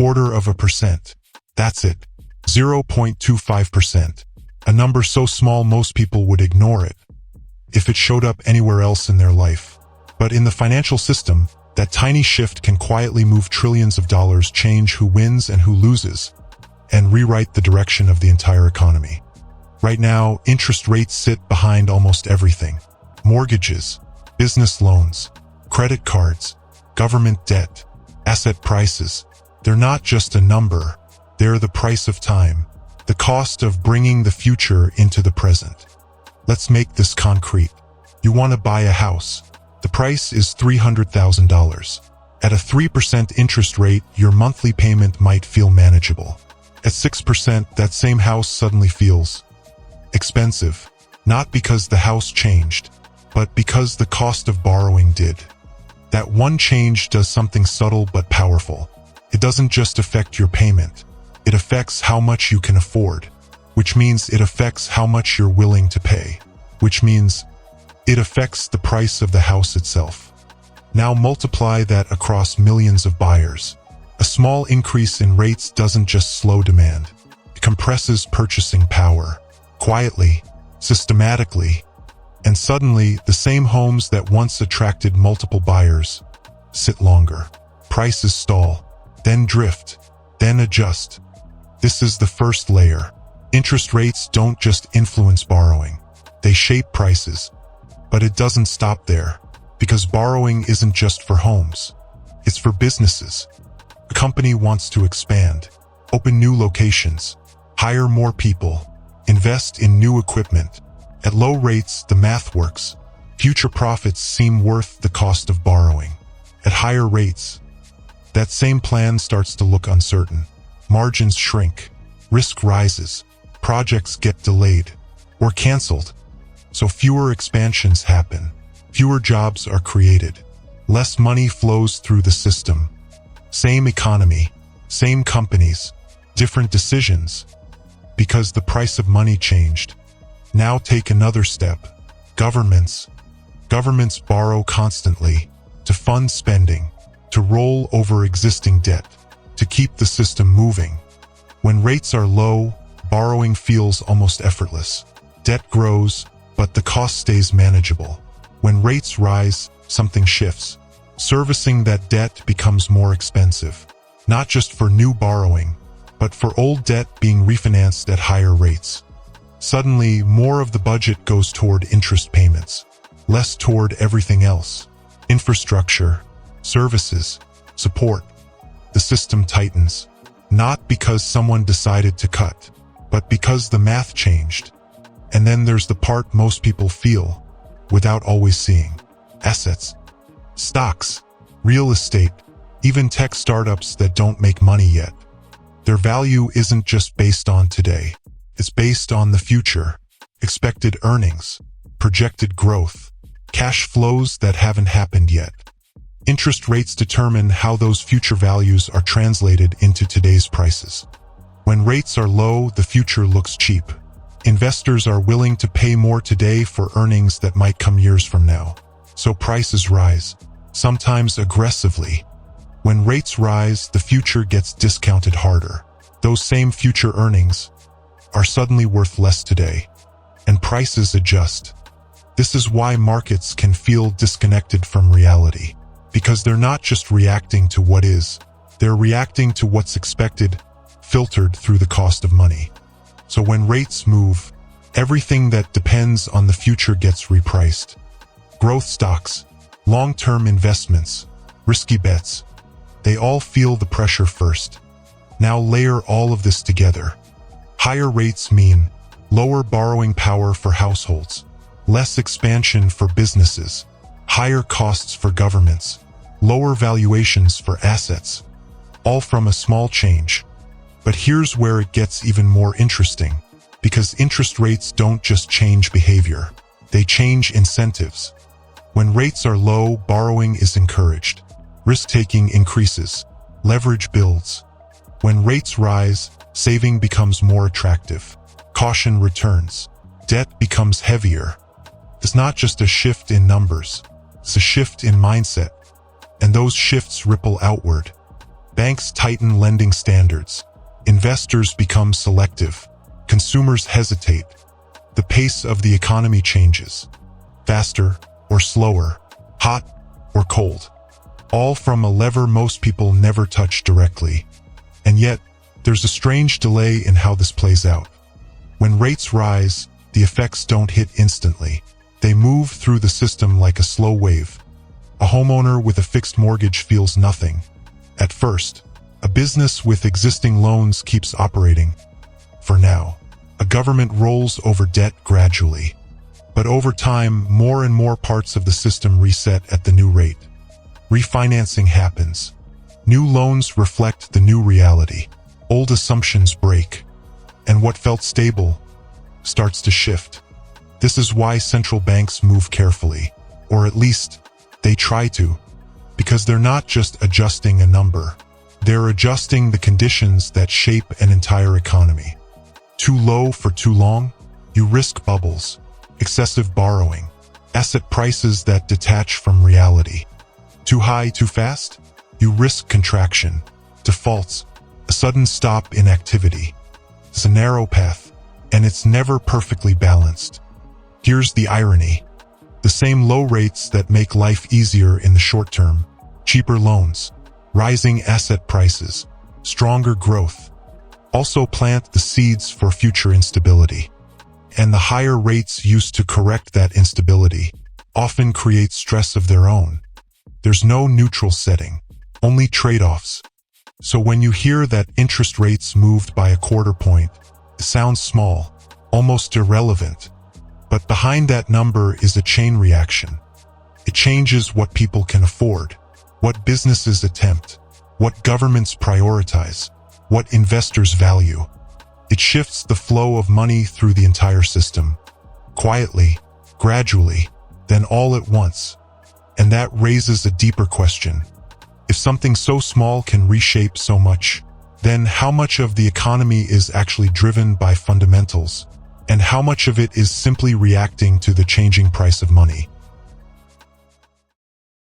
0.25%. That's it. 0.25%. A number so small most people would ignore it if it showed up anywhere else in their life. But in the financial system, that tiny shift can quietly move trillions of dollars, change who wins and who loses, and rewrite the direction of the entire economy. Right now, interest rates sit behind almost everything. Mortgages, business loans, credit cards, government debt, asset prices. They're not just a number, they're the price of time, the cost of bringing the future into the present. Let's make this concrete. You want to buy a house. The price is $300,000. At a 3% interest rate, your monthly payment might feel manageable. At 6%, that same house suddenly feels expensive. Not because the house changed, but because the cost of borrowing did. That one change does something subtle but powerful. It doesn't just affect your payment. It affects how much you can afford, which means it affects how much you're willing to pay, which means it affects the price of the house itself. Now multiply that across millions of buyers. A small increase in rates doesn't just slow demand. It compresses purchasing power, quietly, systematically, and suddenly the same homes that once attracted multiple buyers sit longer. Prices stall, then drift, then adjust. This is the first layer. Interest rates don't just influence borrowing. They shape prices. But it doesn't stop there, because borrowing isn't just for homes. It's for businesses. A company wants to expand, open new locations, hire more people, invest in new equipment. At low rates, the math works. Future profits seem worth the cost of borrowing. At higher rates, that same plan starts to look uncertain. Margins shrink, risk rises, projects get delayed or canceled. So fewer expansions happen, fewer jobs are created, less money flows through the system. Same economy, same companies, different decisions, because the price of money changed. Now take another step. Governments borrow constantly to fund spending, to roll over existing debt, to keep the system moving. When rates are low, borrowing feels almost effortless. Debt grows, but the cost stays manageable. When rates rise, something shifts. Servicing that debt becomes more expensive, not just for new borrowing, but for old debt being refinanced at higher rates. Suddenly, more of the budget goes toward interest payments, less toward everything else. Infrastructure, services, support. The system tightens, not because someone decided to cut, but because the math changed. And then there's the part most people feel, without always seeing. Assets, stocks, real estate, even tech startups that don't make money yet. Their value isn't just based on today. It's based on the future, expected earnings, projected growth, cash flows that haven't happened yet. Interest rates determine how those future values are translated into today's prices. When rates are low, the future looks cheap. Investors are willing to pay more today for earnings that might come years from now. So prices rise, sometimes aggressively. When rates rise, the future gets discounted harder. Those same future earnings are suddenly worth less today, and prices adjust. This is why markets can feel disconnected from reality, because they're not just reacting to what is, they're reacting to what's expected, filtered through the cost of money. So when rates move, everything that depends on the future gets repriced. Growth stocks, long-term investments, risky bets, they all feel the pressure first. Now layer all of this together. Higher rates mean lower borrowing power for households, less expansion for businesses, higher costs for governments, lower valuations for assets, all from a small change. But here's where it gets even more interesting, because interest rates don't just change behavior, they change incentives. When rates are low, borrowing is encouraged, risk-taking increases, leverage builds. When rates rise, saving becomes more attractive, caution returns, debt becomes heavier. It's not just a shift in numbers, it's a shift in mindset, and those shifts ripple outward. Banks tighten lending standards. Investors become selective. Consumers hesitate. The pace of the economy changes. Faster or slower, hot or cold. All from a lever most people never touch directly. And yet, there's a strange delay in how this plays out. When rates rise, the effects don't hit instantly. They move through the system like a slow wave. A homeowner with a fixed mortgage feels nothing. At first, a business with existing loans keeps operating. For now, a government rolls over debt gradually. But over time, more and more parts of the system reset at the new rate. Refinancing happens. New loans reflect the new reality. Old assumptions break. And what felt stable starts to shift. This is why central banks move carefully, or at least they try to, because they're not just adjusting a number. They're adjusting the conditions that shape an entire economy. Too low for too long, you risk bubbles, excessive borrowing, asset prices that detach from reality. Too high too fast, you risk contraction, defaults, a sudden stop in activity. It's a narrow path, and it's never perfectly balanced. Here's the irony. The same low rates that make life easier in the short term, cheaper loans, rising asset prices, stronger growth, also plant the seeds for future instability. And the higher rates used to correct that instability often create stress of their own. There's no neutral setting, only trade-offs. So when you hear that interest rates moved by a quarter point, it sounds small, almost irrelevant. But behind that number is a chain reaction. It changes what people can afford, what businesses attempt, what governments prioritize, what investors value. It shifts the flow of money through the entire system, quietly, gradually, then all at once. And that raises a deeper question. If something so small can reshape so much, then how much of the economy is actually driven by fundamentals? And how much of it is simply reacting to the changing price of money?